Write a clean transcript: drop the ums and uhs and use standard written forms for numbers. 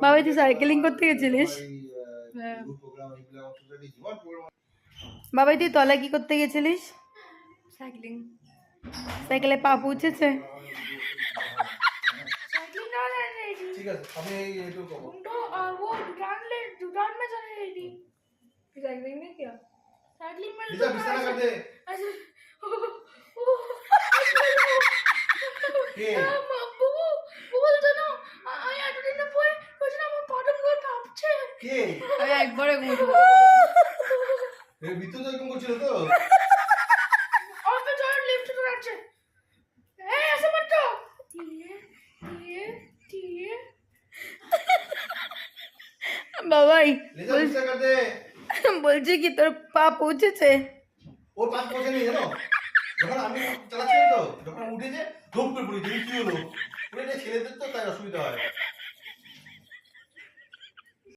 বাবাই তুই সাইকেলিং করতে গেছিলিস? বাবাই তুই তলায় কি করতে গেছিলিস? সাইক্লিং। সাইকেলে পা পৌঁছেছে? साइकिलिंग ना रेडी। ठीक है हमें ये तो कहो तो वो दुकान में जाने रेडी। साइकिलिंग नहीं किया। साइकिलिंग में लिजा बिस्तर कर दे ऐसे के বাবু বলতো না আমি এতদিন পরে কইছিলাম আমার পাটা পুরো কাঁপছে। के আমি একবারে ঘুরবো। এ বিতু তো এরকম করছিল তো और तो जो लिफ्ट तो আছে ए ऐसे मत तो ये বাবাই লিজা বিস্तर कर दे বলছি কি তোর পা পৌঁছেছে? ওর পাশ পৌঁছে নেই জানো যখন আমি চালাচ্ছি তো যখন উঠেছে ধপ করে পড়েছি কি হলো ওটা ছেলেদের তো তাই অসুবিধা হয়